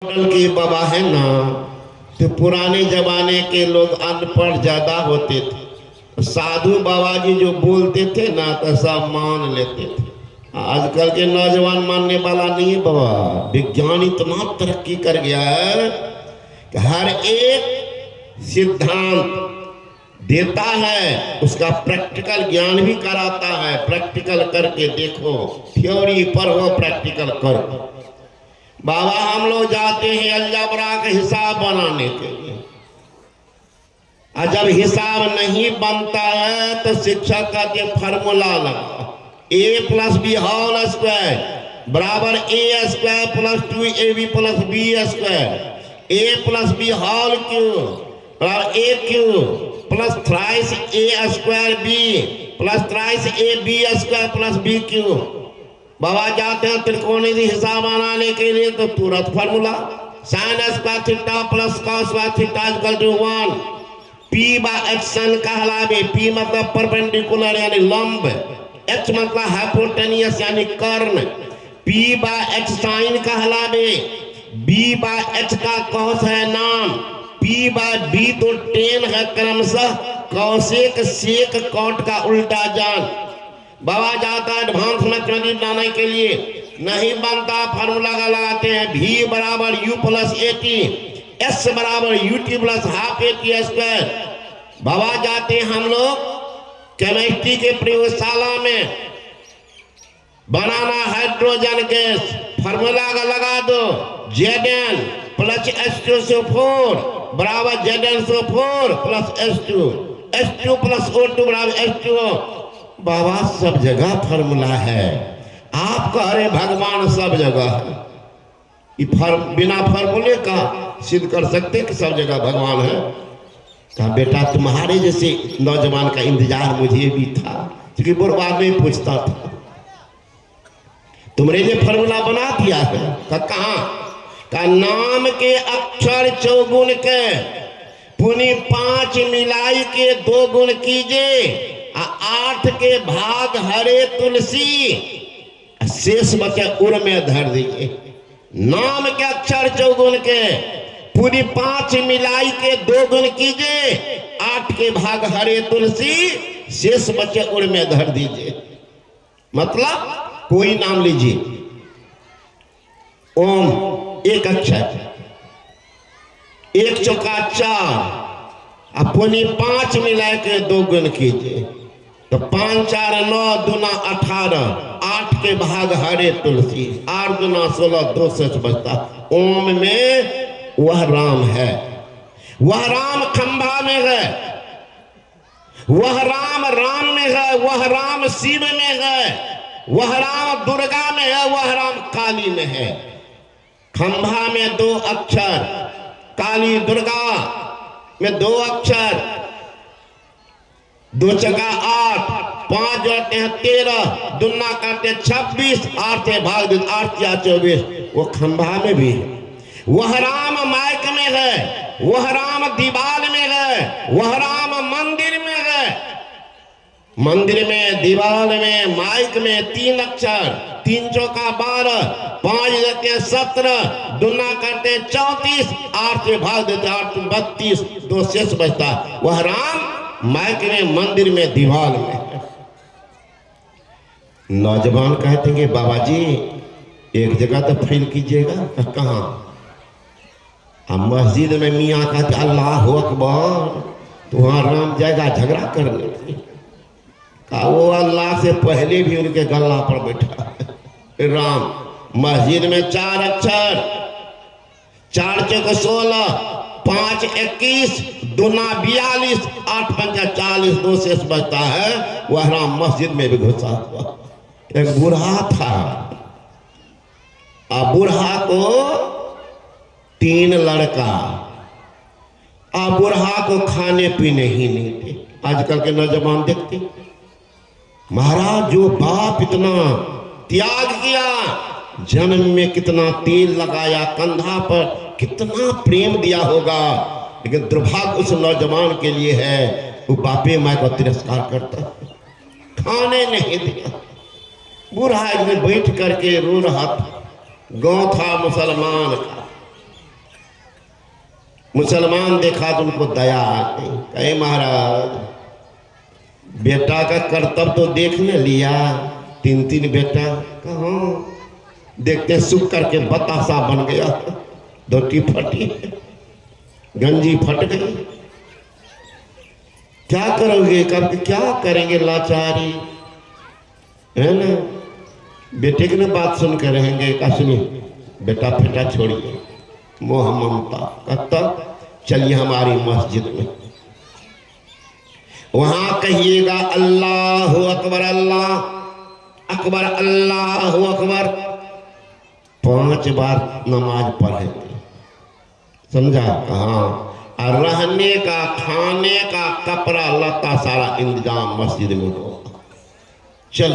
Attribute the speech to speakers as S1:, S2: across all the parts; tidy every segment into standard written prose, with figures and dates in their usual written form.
S1: के बाबा है ना, तो पुराने जमाने के लोग अनपढ़ ज्यादा होते थे। साधु बाबा जी जो बोलते थे ना तो सब मान लेते थे। आजकल के नौजवान मानने वाला नहीं है बाबा। विज्ञान इतना तरक्की कर गया है कि हर एक सिद्धांत देता है, उसका प्रैक्टिकल ज्ञान भी कराता है। प्रैक्टिकल करके देखो, थ्योरी पढ़ो, प्रैक्टिकल करो। बाबा हम लोग जाते हैं अलजबरा का हिसाब बनाने के लिए, और जब हिसाब नहीं बनता है तो शिक्षक का के फार्मूला लगा, a plus B whole square बराबर a square plus 2ab plus b square, a plus B whole cube बराबर a cube plus thrice a square b plus thrice ab square plus b cube. बाबा जाते हैं त्रिकोणीय हिसाब बनाने के लिए तो तुरंत formula sin square theta plus cos square theta equal to 1। p by h sine कहलावे, p मतलब परपेंडिकुलर यानी लंब, h मतलब हाइपोटेनियस यानी कर्ण, p बाय h साइन कहलावे, b बाय h का cos है नाम, p बाय b तो tan है क्रमशः कौशिक सेक कॉट का उल्टा जान। बाबा जाता है एडवांस मैथमेटिक्स बनाने के लिए, नहीं बनता फार्मूला का लगाते हैं v बराबर u प्लस एटी, s बराबर ut प्लस हाफ एटी स्क्वायर। बाबा जाते हैं हम लोग केमिस्ट्री के प्रयोगशाला में, बनाना हाइड्रोजन गैस, फार्मूला का लगा दो Zn प्लस H2SO4 बराबर Zn4 plus H2 plus O2 बराबर H2O। बाबा सब जगह फार्मूला है। आप कह रहे भगवान सब जगह है, बिना फार्मूले का सिद्ध कर सकते कि सब जगह भगवान है? कहा बेटा तुम्हारे जैसे नौजवान का इंतजार मुझे भी था, क्योंकि बुरबाद में पूछता था तुमने जो फार्मूला बना दिया है। कहा का नाम के अक्षर चौगुण के पुनि 5 मिलाई के 2 गुण कीजिए, 8 के भाग हरे तुलसी, शेष बचे उर में धर दीजिए। नाम के अक्षर चौगुण के पूरी 5 मिलाई के 2 गुण कीजिए, 8 के भाग हरे तुलसी, शेष बचे उर में धर दीजिए। मतलब कोई नाम लीजिए, ओम एक अक्षर, 1 चौका 4 अपनी 5 मिला के 2 गुण कीजिए तो 5 4 9 दूना 18, 8 के भाग हरे तुलसी, 8 दूना 16, 2 से बचता। ओम में वह राम है, वह राम खंभा में है, वह राम राम में है, वह राम शिव में है, वह राम दुर्गा में है, वह राम काली में है। खंभा में 2 अक्षर, काली दुर्गा में 2 अक्षर, 2 चका 8, 5 जोड़ते हैं 13, दुना काटते 26, 8 से भाग दे 8 या 24। वो खंभा में भी है। वह राम माइक में है, वह राम दीवार में है, वह राम मंदिर में है। मंदिर में, दीवार में, माइक में 3 अक्षर, 3 चौका 12, 5 देते हैं 17, दुना करते 34, 8 से भाग देते 8 32, 2 शेष बचता। वह राम माइक में, मंदिर में, दीवार में है। नौजवान कहते हैं बाबा जी एक जगह तो फेल कीजिएगा। कहाँ? हम मस्जिद में मियाँ कहते अल्लाह अकबर, तो वहाँ राम जाएगा झगड़ा करने। का वो अल्लाह से पहले भी उनके गला पर बैठा राम। मस्जिद में 4 अक्षर, 4 चौक 16, 5 21, दूना 42, 8 पंजा 40, 2 शेष बचता है। वह राम मस्जिद में भी घुसा हुआ। एक बूढ़ा था, अब बूढ़ा को 3 लड़का, अब बूढ़ा को खाने पीने ही नहीं थे। आजकल के नौजवान देखते महाराज जो बाप इतना त्याग किया, जन्म में कितना तेल लगाया, कंधा पर कितना प्रेम दिया होगा, लेकिन दुर्भाग्य उस नौजवान के लिए है वो बापे माँ को तिरस्कार करता, खाने नहीं दिया। बूढ़ा में बैठ करके रो रहा था। गांव था मुसलमान का, मुसलमान देखा तो उनको दया आ गई, कहे महाराज बेटा का कर्तव्य तो देख न लिया, 3 बेटा कहाँ, देखते सुख करके बतासा बन गया, धोती फटी, गंजी फट गई, क्या करोगे, कब क्या करेंगे, लाचारी है ना। बेटे की ना बात सुन कर रहेंगे, का सुनिए बेटा फेटा छोड़िए, मोह ममता कहता चलिए हमारी मस्जिद में, वहां कहिएगा अल्लाह अकबर, अल्लाह अकबर, अल्लाह अकबर, 5 बार नमाज पढ़ेंगे, समझा। हाँ, और रहने का, खाने का, कपड़ा लता सारा इंतजाम मस्जिद में होगा। चल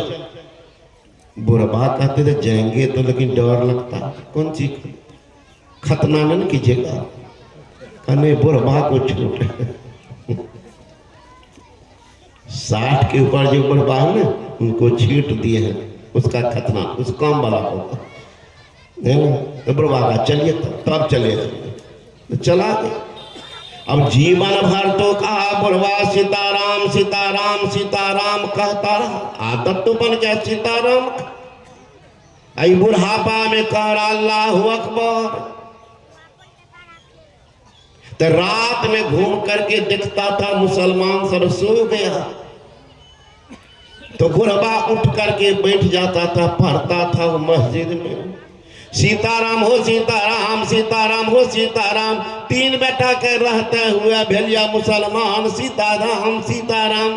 S1: बुरबा कहते थे जाएंगे तो, लेकिन डर लगता, कौन चीज खतना नहीं कीजिएगा, कहने बुरबा को छूट 60 के ऊपर जो बुरबा है ना उनको छीट दिए हैं, उसका खतना उस काम वाला होगा, तो बुरबा का चलिए तब चले, तो चला गए। अब जीवन भर तो कहा बुढ़वा सीताराम सीताराम सीताराम कहता रहा, आदत तो बन गया सीताराम। आई बुढ़ापा में कह रहा अल्लाहू अकबर, तो रात में घूम करके देखता था मुसलमान सब सो गया, तो बुढ़वा उठ करके बैठ जाता था, पढ़ता था वो मस्जिद में, सीताराम हो सीताराम सीताराम हो सीताराम, 3 बेटा के रहते हुए भेलिया मुसलमान सीताराम सीताराम।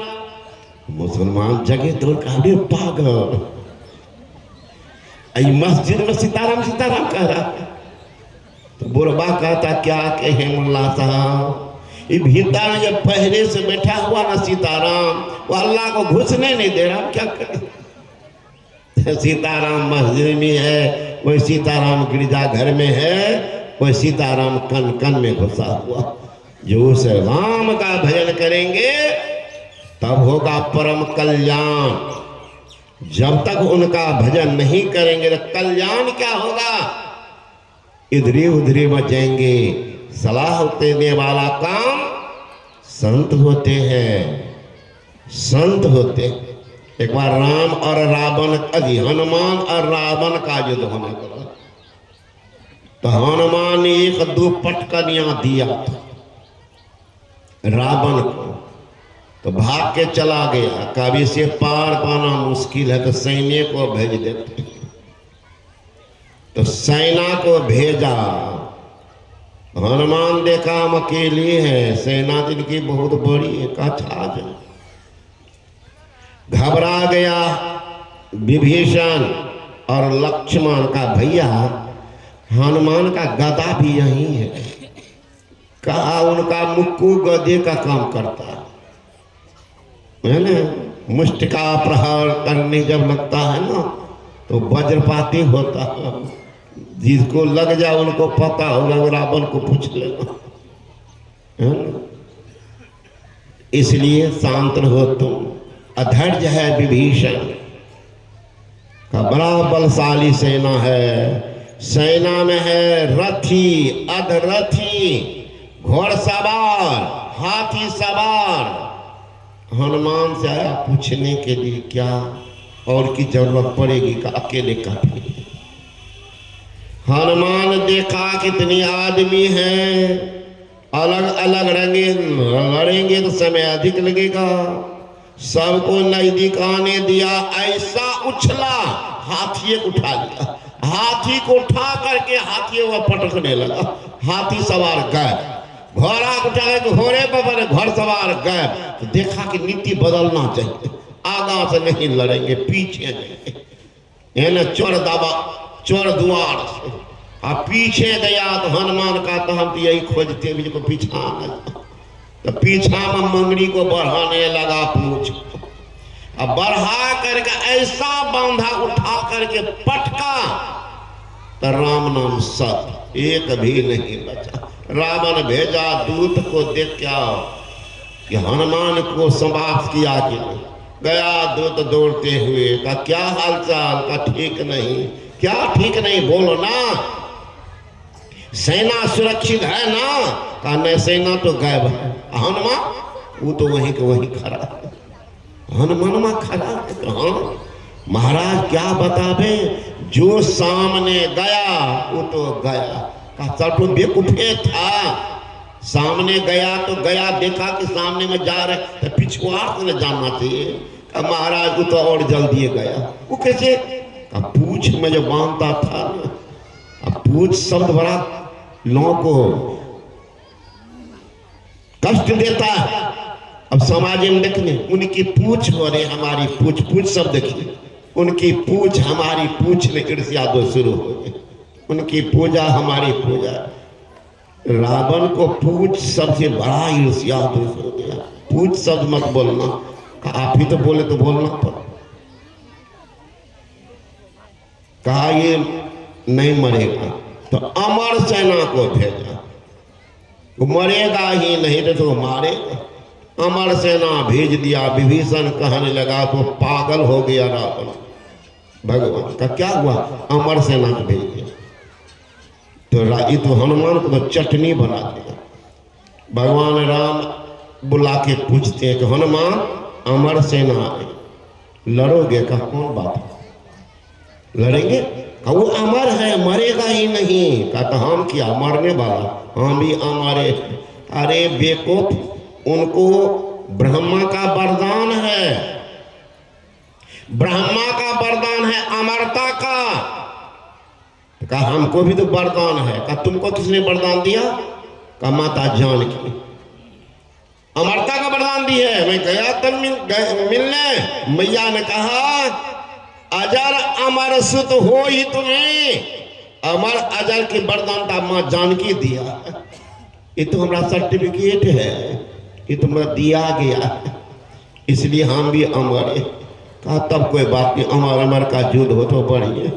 S1: मुसलमान जगह दूर का पागल, आई मस्जिद में सीताराम सीताराम कह रहा। तो बुरबा कहता क्या कहे मुल्ला साहब, ये भीतर में जब पहले से बैठा हुआ ना सीताराम, वो अल्लाह को घुसने नहीं दे रहा, क्या करे। सीताराम मस्जिद में है, कोई सीताराम गिरजाघर में है, कोई सीताराम कन कन में घुसा हुआ। जो उस राम का भजन करेंगे तब होगा परम कल्याण, जब तक उनका भजन नहीं करेंगे तो कल्याण क्या होगा, इधरे उधरे बचेंगे। सलाह देने वाला काम संत होते हैं, संत होते हैं। एक बार राम और रावण, हनुमान और रावण का युद्ध होने लगा, तो हनुमान ने 1-2 पटकनियां दिया था रावण को, तो भाग के चला गया, कभी से पार पाना मुश्किल है तो सैन्य को भेज देते, तो सेना को भेजा। हनुमान देखा हम अकेले हैं, सेना जिनकी बहुत बड़ी है, कहा घबरा गया विभीषण और लक्ष्मण का भैया, हनुमान का गदा भी यही है, कहा उनका मुक्कू गदे का काम करता है ना, मुष्टिका प्रहार करने जब लगता है ना तो वज्रपाती होता है, जिसको लग जाए उनको पता होगा, वो रावण को पूछ लेना है ना। इसलिए शांत रहो तुम। अधैर्य है विभीषण का, बड़ा बलशाली सेना है, सेना में है रथी अधरथी घोड़सवार हाथी सवार। हनुमान से आया पूछने के लिए क्या और की जरूरत पड़ेगी का, अकेले काफी। हनुमान देखा कितनी आदमी हैं, अलग अलग रंगे लड़ेंगे तो समय अधिक लगेगा, सबको नजदीक आने दिया, ऐसा उछला हाथी उठा लिया, हाथी को उठा करके हाथी वो पटकने लगा, हाथी सवार गए, घोड़ा उठा के घोड़े पर घर सवार गए। तो देखा कि नीति बदलना चाहिए, आगा से नहीं लड़ेंगे, पीछे जाएंगे, ना चोर द्वार से। अब पीछे गया तो हनुमान का तो हम तो यही खोजते भी को पीछा न, तो पीछा में मंगरी को बढ़ाने लगा पूछ, अब बढ़ा करके ऐसा बांधा उठा करके पटका तो राम नाम सब एक भी नहीं बचा। रावण भेजा दूत को देख क्या कि हनुमान को समाप्त किया कि नहीं, गया दूत दौड़ते हुए, का क्या हालचाल, का ठीक नहीं, क्या ठीक नहीं बोलो ना। सेना सुरक्षित है ना? कहा नहीं, सेना तो गायब है। हनुमान वो तो वहीं के वहीं खड़ा है। हनुमानमा खड़ा है। हाँ महाराज क्या बतावे, जो सामने गया वो तो गया। कहा सब तो बेवकूफे था, सामने गया तो गया, देखा कि सामने में जा रहे तो पिछुआड़ से जाना चाहिए। कहा महाराज वो तो और जल्दी गया। वो कैसे? कहा पूछ में जो बांधता था ना, अब पूछ शब्द बड़ा लोगों को कष्ट देता है। अब समाज में देखने उनकी पूछ हो रही, हमारी पूछ, पूछ सब देखिए, उनकी पूछ हमारी पूछ में ईर्ष्या दो शुरू हो गई। उनकी पूजा हमारी पूजा। रावण को पूछ सबसे बड़ा ईर्ष्या दोष हो गया। पूछ शब्द मत बोलना, आप ही तो बोले तो बोलना पड़ा। कहा ये नहीं मरेगा तो अमर सेना को भेजा, वो मरेगा ही नहीं तो मारेगा। अमर सेना भेज दिया। विभीषण कहने लगा तो पागल हो गया रावण। भगवान का क्या हुआ? अमर सेना को भेज दिया तो हनुमान को तो चटनी बना दिया। भगवान राम बुला के पूछते हैं कि हनुमान अमर सेना आई, लड़ोगे? का कौन बात है, लड़ेंगे? का वो अमर है, मरेगा ही नहीं। का तो हम क्या मरने वाला, हम भी अमरे। अरे बेवकूफ, उनको ब्रह्मा का वरदान है, ब्रह्मा का वरदान है अमरता का। कहा हमको भी तो वरदान है। कहा तुमको किसने वरदान दिया? कहा माता जानकी अमरता का वरदान दी है। मैं गया तब मिलने, मैया ने कहा अजर अमर सुत हो ही तुम्हें, अमर अजर के वरदान का मां जानकी दिया। ये तो हमारा सर्टिफिकेट है, ये तो हमारा दिया गया, इसलिए हम भी अमर है। कहा तब कोई बात नहीं, अमर अमर का युद्ध हो तो बढ़िए।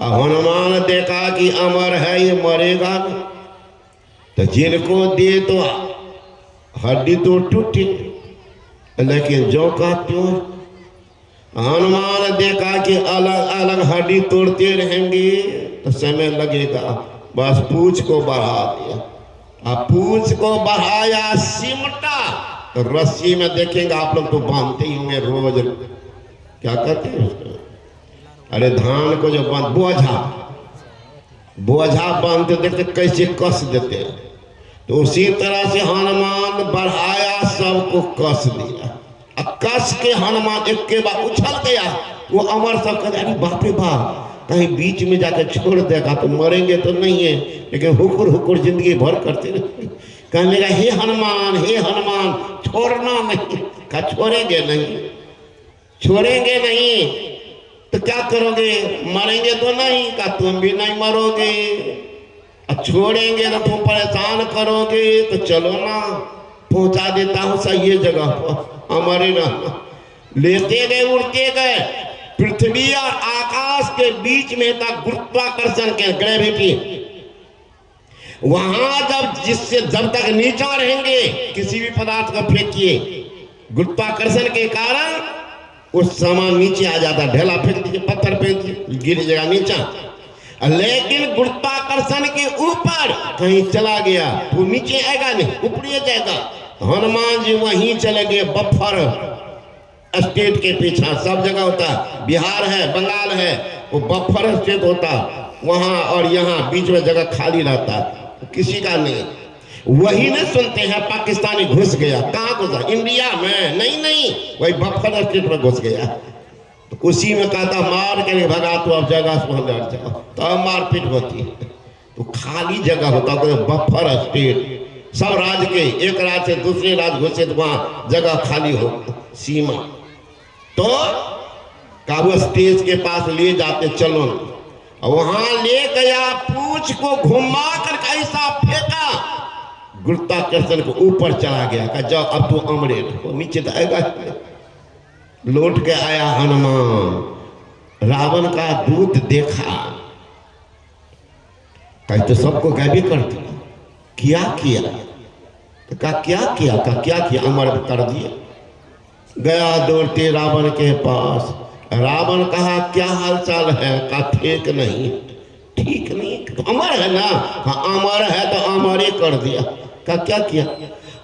S1: हनुमान देखा कि अमर है, ये मरेगा नहीं, तो जिनको दे तो हड्डी तो टूटी, लेकिन जो का त्यों। हनुमान देखा कि अलग अलग हड्डी तोड़ते रहेंगे तो समय लगेगा, बस पूछ को बढ़ा दिया। अब पूछ को बढ़ाया, सिमटा तो रस्सी में देखेंगे आप लोग तो बांधते ही होंगे रोज। क्या कहते हैं उसको? अरे धान को जो बांध, बोझा, बोझा बांधते देखते कैसे कस देते हैं, तो उसी तरह से हनुमान बढ़ाया, सबको कस दिया। अब कस के हनुमान एक के बाद उछल गया। वो अमर सब कहते अरे बाप रे बाप, कहीं बीच में जाकर छोड़ देगा तो मरेंगे तो नहीं है, लेकिन हुकुर हुकुर जिंदगी भर करते रहे। कहने लगा हे हनुमान छोड़ना नहीं। कहा छोड़ेंगे नहीं, छोड़ेंगे नहीं तो क्या करोगे? मरेंगे तो नहीं। कहा तुम भी नहीं मरोगे, छोड़ेंगे तो तुम परेशान करोगे, तो चलो ना पहुंचा देता हूं सही जगह पर, हमारे ना। लेते गए, उड़ते गए, पृथ्वी और आकाश के बीच में था गुरुत्वाकर्षण के ग्रेविटी। वहां जब तक नीचा रहेंगे, किसी भी पदार्थ को फेंकिए, गुरुत्वाकर्षण के कारण उस सामान नीचे आ जाता। ढेला फेंक दीजिए, पत्थर फेंक दीजिए, गिर जाएगा नीचा। लेकिन गुरुत्वाकर्षण के ऊपर कहीं चला गया तो नीचे आएगा नहीं, ऊपर जाएगा। हनुमान जी वहीं चले गए, बफर स्टेट के पीछे सब जगह होता है, बिहार है, बंगाल है, वो बफर स्टेट होता, वहां और यहाँ बीच में जगह खाली रहता, किसी का नहीं। वही नहीं सुनते हैं पाकिस्तानी घुस गया। कहाँ घुसा? इंडिया में नहीं, वही बफर स्टेट में घुस गया। तो उसी में कहता मार के नहीं भगा, तो अब जगह से लड़ जाओ, तो मारपीट होती है। तो खाली जगह होता, बफर स्टेट, सब राज्य के एक राज्य से दूसरे राज्य घुसे तो वहां जगह खाली हो, सीमा। तो काबू स्टेज के पास ले जाते, चलो वहां ले गया, पूछ को घुमा कर ऐसा फेंका, गुरुत्वाकर्षण को ऊपर चला गया। कहा जाओ अब तो अमरे रहो, नीचे तो आएगा। लौट के आया हनुमान, रावण का दूत देखा, कहीं तो सबको गायबी कर दिया। क्या किया? तो कहा क्या किया? कहा क्या किया? अमर कर दिया। गया दौड़ते रावण के पास। रावण कहा क्या हाल चाल है? कहा ठीक नहीं। ठीक नहीं तो अमर है ना, हाँ अमर है तो अमर ही कर दिया। का क्या किया,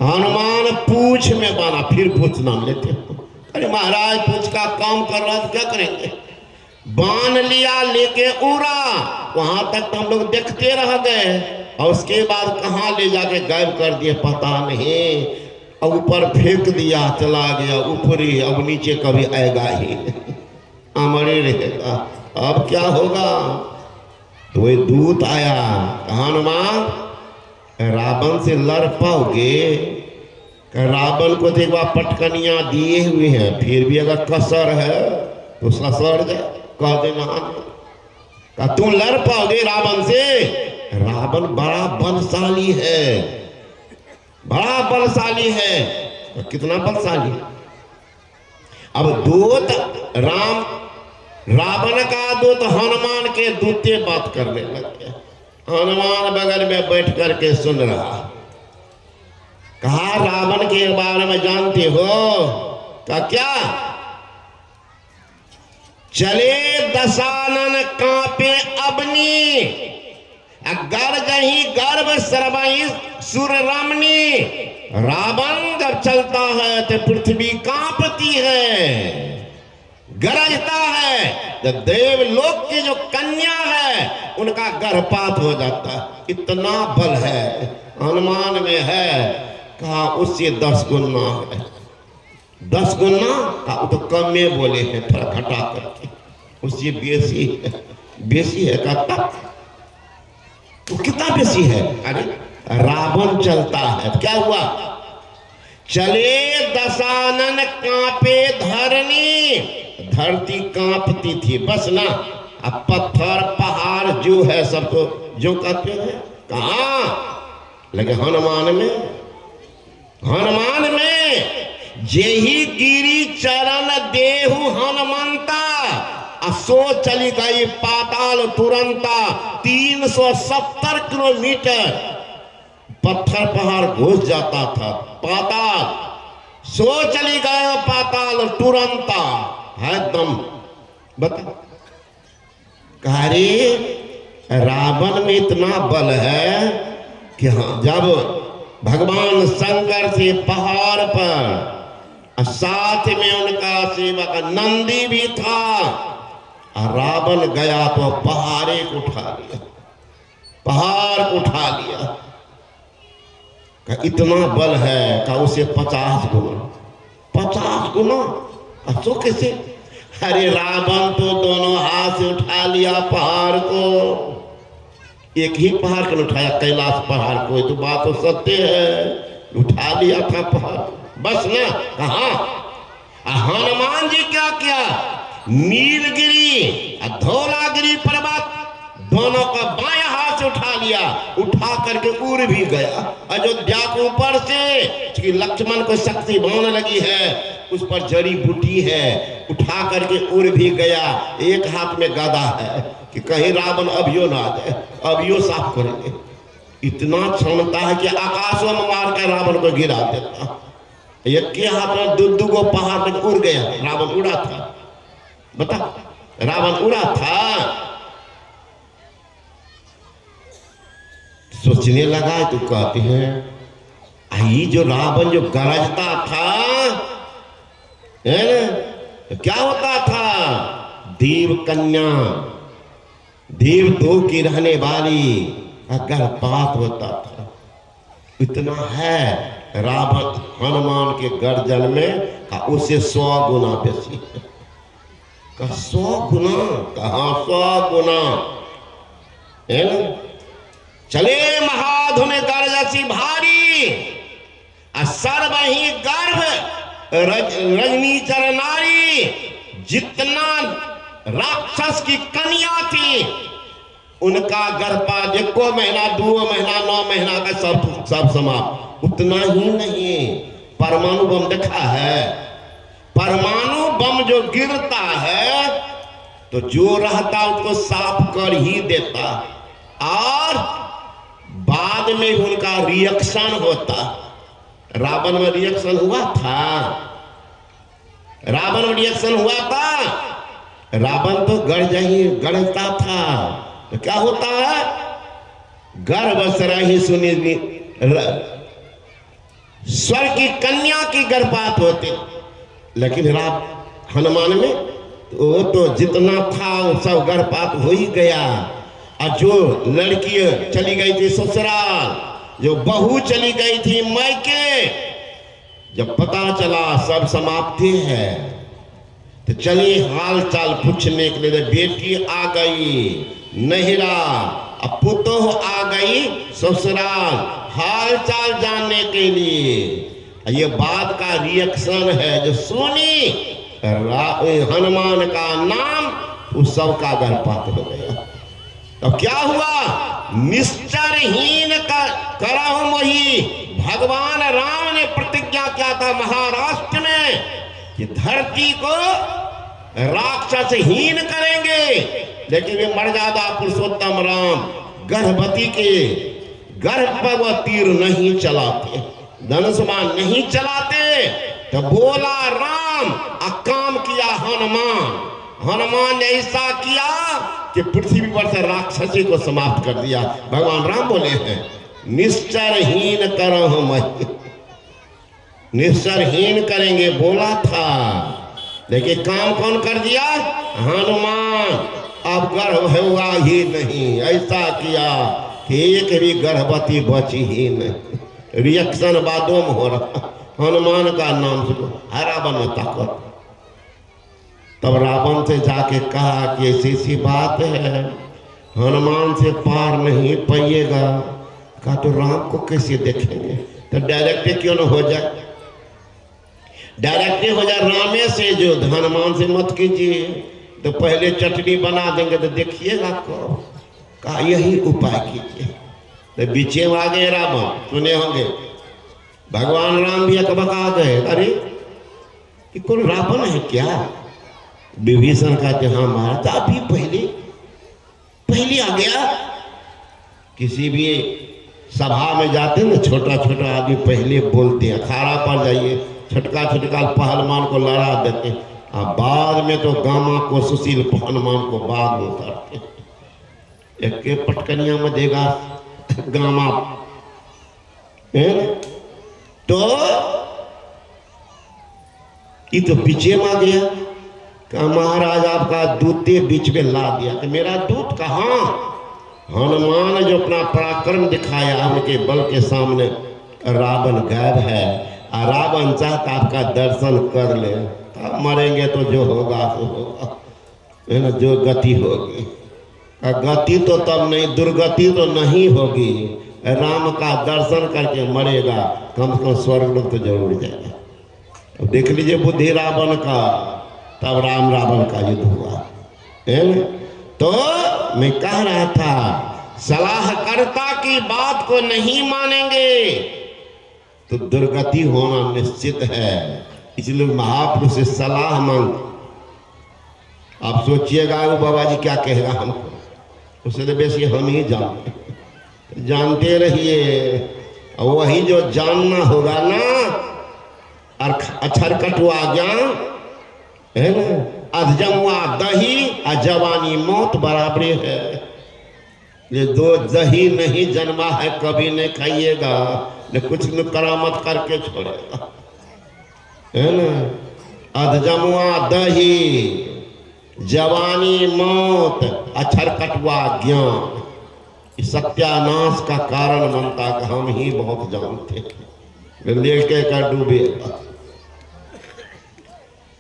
S1: हनुमान पूछ में बाना, फिर पूछ नाम लेते। अरे महाराज पूछ का काम कर रहा है, क्या करेंगे, बांध लिया, लेके उड़ा, वहां तक तो हम लोग देखते रह गए, और उसके बाद कहाँ ले जाके गायब कर दिए पता नहीं, और ऊपर फेंक दिया, चला गया ऊपरी, अब नीचे कभी आएगा ही अमर ही रहेगा। अब क्या होगा, तो वही दूत आया, हनुमान रावण से लड़ पाओगे, रावण को तो एक बार पटकनियां दिए हुए हैं, फिर भी अगर कसर है तो ससर जाए, कह देना का तुम लड़ पाओगे रावण से, रावण बड़ा बलशाली है, बड़ा बलशाली है। तो कितना बलशाली, अब दूत रावण का दूत हनुमान के दूते बात करने लगे, हनुमान बगल में बैठ करके सुन रहा। कहा रावण के बारे में जानते हो, का क्या, चले दशानन कांपे अबनी, गर्जही गर्भ सर्वही सुर रमनी, रावण जब चलता है तो पृथ्वी कांपती है, गरजता है, तो देवलोक की जो कन्या है उनका गर्भपात हो जाता है, इतना बल है हनुमान में है। कहा उससे 10 गुना है, 10 गुना का तो कम में बोले हैं, थोड़ा घटा करके, उससे बेसी है, बेसी है का तब तो कितना बेसी है। अरे रावण चलता है, क्या हुआ, चले दशानन कांपे धरनी, धरती कांपती थी बस ना, अब पत्थर पहाड़ जो है सब तो जो कहते हैं, कहा लगे हनुमान में, हनुमान में जेही गिरी चरण देहु हनुमंता, सो चली गई पाताल तुरंता, 370 किलोमीटर पत्थर पहाड़ घुस जाता था पाताल, सो चली गए पाताल तुरंता है दम। बता रे रावण में इतना बल है कि हाँ, जब भगवान शंकर से पहाड़ पर, साथ में उनका सेवक नंदी भी था, रावण गया तो पहाड़े को उठा लिया, पहाड़ को उठा लिया। इतना बल है का उसे 50 गुना, 50 गुना सो कैसे, अरे रावण तो दोनों हाथ से उठा लिया पहाड़ को, एक ही पहाड़ को उठाया, कैलाश पहाड़ को, तो बात तो सत्य है, उठा लिया था पहाड़ बस ना। कहा हनुमान जी क्या किया, नीलगिरी और धौलागिरी पर्वत दोनों का बाएं हाथ से उठा लिया, उठा करके उड़ भी गया अयोध्या के ऊपर से, क्योंकि लक्ष्मण को शक्ति बनने लगी है, उस पर जड़ी बूटी है, उठा करके उड़ भी गया। एक हाथ में गदा है कि कहीं रावण अभियो ना आ जाए, अभियो साफ करेंगे, इतना क्षमता है कि आकाशों में मार कर रावण को गिरा देता। एक के हाथ में दू गो पहाड़ तक उड़ गया, रावण उड़ा था, बता रावण उड़ा था। सोचने लगा तो कहते हैं, आई जो रावण जो गरजता था है ना, तो क्या होता था, देव कन्या, देव दो की रहने वाली गर्भपात होता था। इतना है रावण हनुमान के गर्जन में, उससे 100 गुना बेसी, 100 गुना, कहा 100 गुना है ना। चले महाधुन गर्जसी भारी, सर्वही गर्भ रजनी चरनारी, जितना राक्षस की कन्या थी उनका गर्भपात 1 महीना 2 महीना 9 महीना का सब समाप्त। उतना ही नहीं, परमाणु बम देखा है, परमाणु बम जो गिरता है तो जो रहता उसको साफ कर ही देता, और बाद में उनका रिएक्शन होता। रावण में रिएक्शन हुआ था, रावण में रिएक्शन हुआ था, रावण तो गरजता था, तो क्या होता है गर्भ रही सुनी स्वर्ग की कन्या की गर्भपात होते, लेकिन राम हनुमान में तो वो तो जितना था वो सब गर्भपात हो ही गया। और जो लड़की चली गई थी ससुराल, जो बहू चली गई थी मायके, जब पता चला सब समाप्ति है तो चलिए हाल चाल पूछने के लिए। बेटी आ गई नहिरा, अब पुतोह आ गई ससुराल हाल चाल जानने के लिए। ये बात का रिएक्शन है जो सुनी हनुमान का नाम उस सब का गर्भपात हो गया। तो क्या हुआ, निश्चरहीन करहु मोहि। भगवान राम ने प्रतिज्ञा किया था महाराष्ट्र में कि धरती को राक्षसहीन करेंगे, लेकिन वे मर्यादा पुरुषोत्तम राम गर्भवती के गर्भ पर वह तीर नहीं चलाते, धनुष्मान नहीं चलाते। तो बोला राम और काम किया हनुमान। हनुमान ने ऐसा किया कि पृथ्वी पर से राक्षसी को समाप्त कर दिया। भगवान राम बोले हैं निश्चरहीन करहु मोहि, निश्चरहीन करेंगे बोला था, लेकिन काम कौन कर दिया, हनुमान। अब गर्भ हुआ ही नहीं, ऐसा किया कि एक भी गर्भवती बची ही नहीं। रिएक्शन बादों में हो रहा, हनुमान का नाम सुनो, रावण में ताकत। तब रावण से जाके कहा कि ऐसी सी बात है, हनुमान से पार नहीं पाइएगा। कहा तो राम को कैसे देखेंगे, तो डायरेक्ट क्यों न हो जाए, डायरेक्ट हो जाए रामे से, जो हनुमान से मत कीजिए, तो पहले चटनी बना देंगे तो देखिएगा कब। कहा यही उपाय कीजिए। तो बीचे में आ गए रावण, सुने होंगे भगवान राम भी अकबक आ गए, अरे ये कौन रावण है क्या। विभीषण का हाँ महाराज अभी पहले आ गया। किसी भी सभा में जाते ना, छोटा छोटा आदमी पहले बोलते हैं, अखाड़ा पर जाइए छटका छटका पहलवान को लड़ा देते, बाद में तो गामा को सुशील पहलवान को बाद में उतारते। एक के पटकनिया में देगा गामा है तो ये तो पीछे में आ गया। कहा महाराज आपका दूते बीच में ला दिया। कि मेरा दूत कहाँ, हनुमान जो अपना पराक्रम दिखाया उनके बल के सामने रावण गायब है। रावण चाहता आपका दर्शन कर ले, मरेंगे तो जो होगा सो होगा, है ना, जो गति होगी। गति तो तब नहीं, दुर्गति तो नहीं होगी, राम का दर्शन करके मरेगा, कम से कम स्वर्ग लोग तो जरूर जाएगा। अब देख लीजिए बुद्धि रावण का, तब राम रावण का युद्ध हुआ है ना। तो मैं कह रहा था सलाहकर्ता की बात को नहीं मानेंगे तो दुर्गति होना निश्चित है। इसलिए महापुरुष से सलाह मांग। आप सोचिएगा वो बाबा जी क्या कहेगा हमको, उससे तो बेसी हम ही जानते रहिए। वही जो जानना होगा ना, अक्षर कटुआ ज्ञान है ना, अधजमुआ दही और जवानी मौत बराबर है। ये दो दही नहीं जन्मा है कभी नहीं खाइएगा, न कुछ न करामत करके छोड़ेगा, है ना। अधजमुआ दही जवानी मौत अक्षर कटुआ ज्ञान, सत्यानाश का कारण बनता कि हम ही बहुत जानते हैं, लेके कर डूबेगा।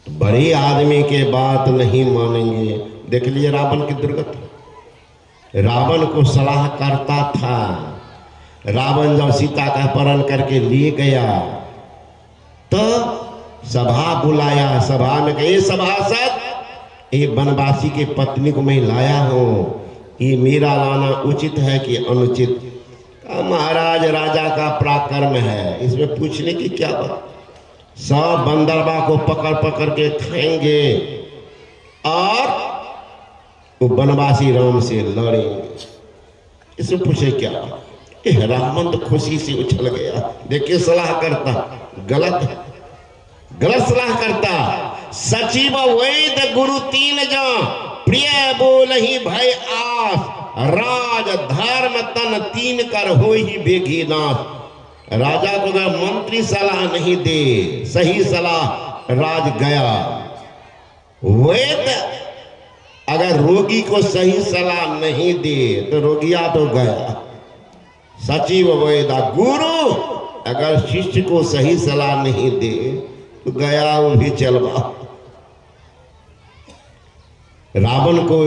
S1: बड़े आदमी के बात नहीं मानेंगे। देख लिए रावण की दुर्गति। रावण को सलाह करता था। रावण जब सीता का अपहरण करके लिए गया तो सभा बुलाया, सभा में कहे सभासद, ये वनवासी की पत्नी को मैं लाया हूँ, ये मेरा लाना उचित है कि अनुचित। महाराज राजा का पराक्रम है, इसमें पूछने की क्या बात। सब बंदरबा को पकड़ पकड़ के खाएंगे और वो वनवासी राम से लड़ेंगे, इसमें पूछे क्या बात। रावण तो खुशी से उछल गया। देखिए सलाह करता गलत है, गलत सलाह करता। सचिव वैद गुरु तीन जा, प्रिय बोल ही भय आस, राज धर्म तन तीन कर हो ही बेगी नाथ। राजा को अगर मंत्री सलाह नहीं दे, सही सलाह, राज गया। वैद्य अगर रोगी को सही सलाह नहीं दे तो रोगिया तो गया। सचिव वैदा गुरु अगर शिष्य को सही सलाह नहीं दे तो गया, वो भी चलवा। रावण को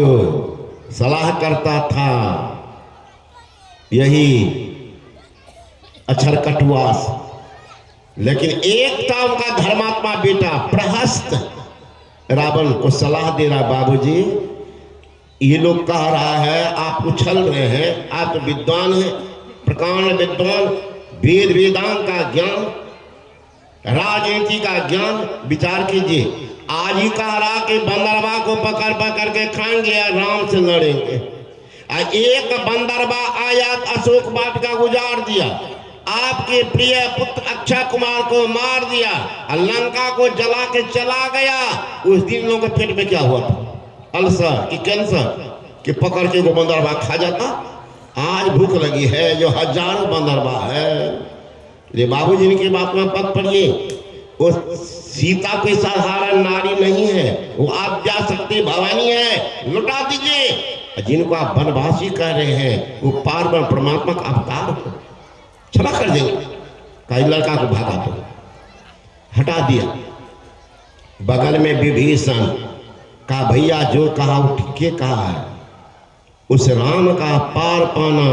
S1: सलाह करता था यही अक्षर कटुआस, लेकिन एक था उनका धर्मात्मा बेटा प्रहस्त, रावण को सलाह दे रहा, बाबूजी ये लोग कह रहा है आप उछल रहे हैं, आप विद्वान हैं, प्रकांड विद्वान, वेद वेदांत का ज्ञान, राजनीति का ज्ञान, विचार कीजिए। आज ही कह रहा कि बंदरवा को पकड़ पकड़ के खाएंगे या राम से लड़ेंगे। एक बंदरवा आया अशोक वाटिका गुजार दिया, आपके प्रिय पुत्र अक्षय कुमार को मार दिया, लंका को जला के चला गया। उस दिन लोगों के पेट में क्या हुआ था? अल्सर कि कैंसर कि पकड़ के वो बंदरवा खा जाता। आज भूख लगी है जो हजारों बंदरवा है। ये बाबूजी इनके बात में पद पढ़िए, वो सीता कोई साधारण नारी नहीं है, वो आप जा सकते भवानी है, लुटा दीजिए। जिनको आप वनवासी कह रहे हैं वो पार्वण परमात्मा का अवतार हो, क्षमा कर देंगे। कई लड़का को भागा तो हटा दिया। बगल में विभीषण का भैया जो कहा वो ठीक कहा है, उस राम का पार पाना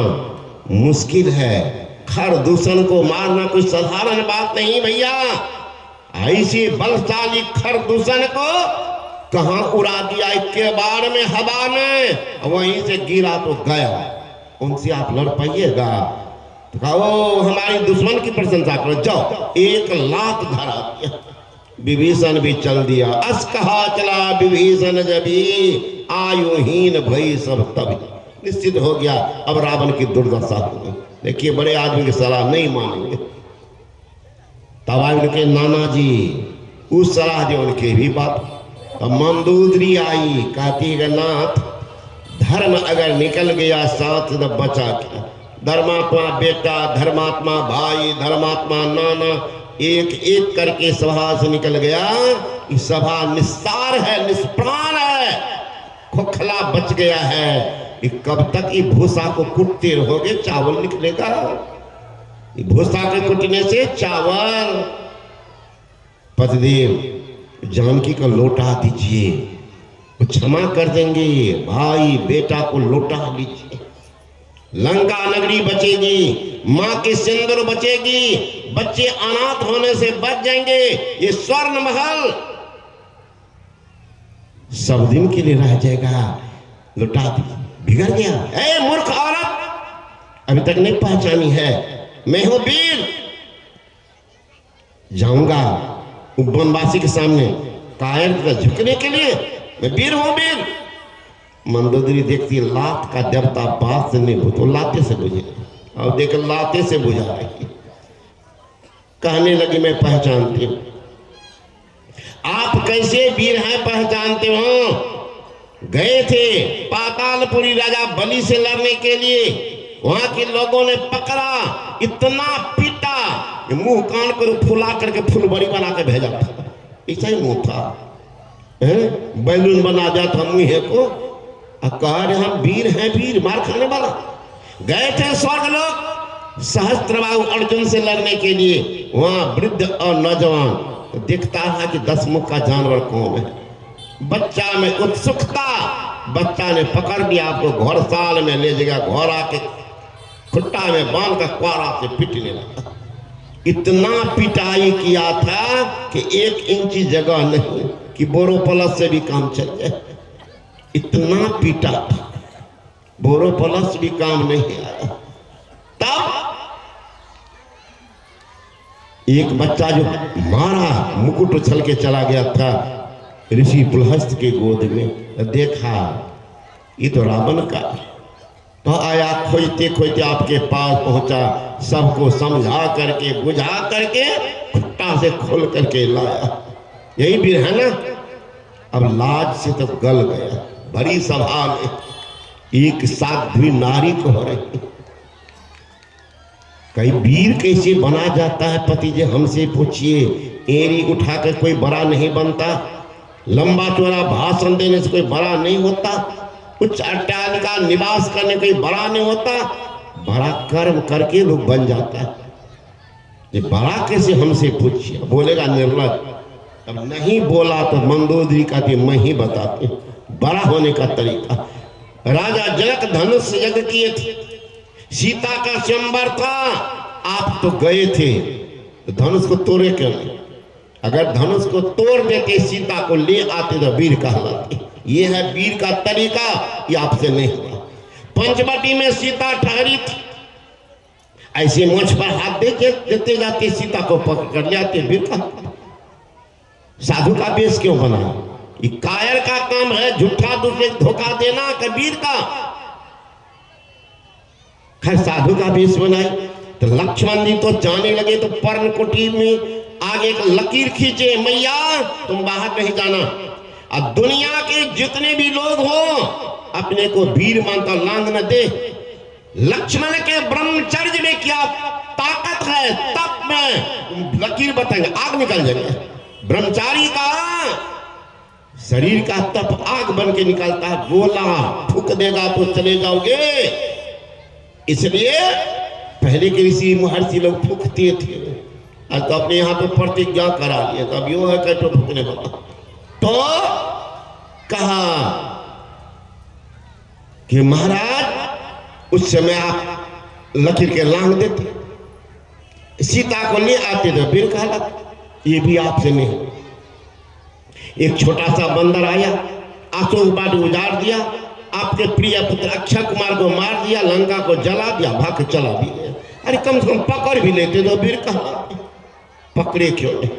S1: मुश्किल है। खर दूषण को मारना कोई साधारण बात नहीं भैया। ऐसी बलशाली खर दूषण को कहां उड़ा दिया के बार में हवा ने, वहीं से गिरा तो गया। उनसे आप लड़ पाइएगा तो कहो हमारी दुश्मन की प्रशंसा करो, जाओ। एक लात धरा दिया, विभीषण भी चल दिया। अस कहा चला विभीषण जबी, आयुहीन भई सब तभी। निश्चित हो गया अब रावण की दुर्दशा होगी। देखिए बड़े आदमी की सलाह नहीं मानेंगे। तब उनके नाना जी उस सलाह दे, उनके भी बात। अब मंदोदरी आई, कहती है नाथ धर्म अगर निकल गया साथ न बचा क्या। धर्मात्मा बेटा, धर्मात्मा भाई, धर्मात्मा नाना, एक एक करके सभा से निकल गया। इस सभा निस्तार है, निष्प्राण है, खोखला बच गया है। कब तक ये भूसा को कुटते रहोगे, चावल निकलेगा? भूसा के कुटने से चावल। पतिदेव जानकी को लौटा दीजिए, वो क्षमा कर देंगे। भाई बेटा को लौटा लीजिए। लंका नगरी बचेगी, माँ की सिंदूर बचेगी, बच्चे अनाथ होने से बच जाएंगे। ये स्वर्ण महल सब दिन के लिए रह जाएगा, लौटा दीजिए। बिगड़ गया। ए मूर्ख औरत, अभी तक नहीं पहचानी है, मैं हूं वीर। जाऊंगा वनवासी के सामने कायर झुकने के लिए, मैं वीर हूं वीर। मंदोदरी देखती लात का देवता बात से नहीं तो लाते से बुझे, और देख लाते से बुझा रही। कहने लगी मैं पहचानती हूं। आप कैसे वीर हैं पहचानते हो? गए थे पातालपुरी राजा बलि से लड़ने के लिए, वहां के लोगों ने पकड़ा, इतना पीटा, मुंह कान पर फुला करके फुलबड़ी बना के भेजा था। ऐसा ही मुंह था, बैलून बना जाता मुंह को। कह रहे हम वीर हैं, वीर मार खाने वाला। गए थे स्वर्ग लोग सहस्त्रबाहु अर्जुन से लड़ने के लिए, वहां वृद्ध और नौजवान तो देखता है कि 10 मुख का जानवर कौन है। बच्चा में उत्सुकता, बच्चा ने पकड़ लिया, आपको घोड़साल में ले जाएगा, घोड़ा के खुट्टा में बांध कर क्वारा से पीटने लगा। इतना पिटाई किया था कि 1 इंची जगह नहीं कि बोरो प्लस से भी काम चल जाए। इतना पीटा था, बोरो प्लस भी काम नहीं आया। तब एक बच्चा जो मारा, मुकुट उछल के चला गया था ऋषि पुलहस्त के गोद में। देखा ये तो रावण का। तो आया खोजते खोजते आपके पास पहुंचा, सबको समझा करके बुझा करके खुट्टा से खोल करके लाया। यही वीर है ना? अब लाज से तो गल गया। भरी सभा में एक साध्वी नारी को हो रही। कई वीर कैसे बना जाता है पति जी हमसे पूछिए। एड़ी उठा कर कोई बड़ा नहीं बनता, लंबा चौड़ा भाषण देने से कोई बड़ा नहीं होता, उच्च अट्टालिका निवास करने कोई बड़ा नहीं होता, बड़ा कर्म करके लोग बन जाता है। ये बड़ा कैसे हमसे पूछिए, बोलेगा निर्लज। अब नहीं बोला तो मंदोदरी का कि मैं ही बताते बड़ा होने का तरीका। राजा जनक धनुष यज्ञ किए थे, सीता का स्वयंवर था, आप तो गए थे, तो धनुष को तोड़े क्यों नहीं? अगर धनुष को तोड़ देते सीता को ले आते तो वीर कहलाते। ये है वीर का तरीका, ये आपसे नहीं हुआ। पंचवटी में सीता ठहरी थी, ऐसे मुझ पर हाथ देते जाते सीता को पकड़ कर जाते, वीर का। साधु का वेश क्यों बना? ये कायर का काम है, झूठा दूसरे धोखा देना कबीर का। खैर साधु का वेश बनाए तो लक्ष्मण जी तो जाने लगे, तो पर्ण कुटीर में आगे एक लकीर खींचे, मैया तुम बाहर नहीं जाना। अब दुनिया के जितने भी लोग हो अपने को वीर मानता लांग न दे। लक्ष्मण के ब्रह्मचर्य में क्या ताकत है, तप में लकीर बताएंगे, आग निकल जाएंगे। ब्रह्मचारी का शरीर का तप आग बन के निकलता है, गोला फूक देगा तो चले जाओगे। इसलिए पहले के ऋषि महर्षि लोग फूकते थे, आज तो अपने यहाँ पे प्रतिज्ञा करा लिए, तब यो है कैसे फूकने वाला। तो कहा कि महाराज उस समय आप लकीर के लांग देते, सीता को ले आते थे, वीर कहलाते। ये भी आपसे नहीं। एक छोटा सा बंदर आया, अशोक वाटी उजाड़ दिया, आपके प्रिय पुत्र अक्षय कुमार को मार दिया, लंका को जला दिया, भाग चला भी गया। अरे कम से कम पकड़ भी लेते तो वीर कहलाते, पकड़े क्यों नहीं?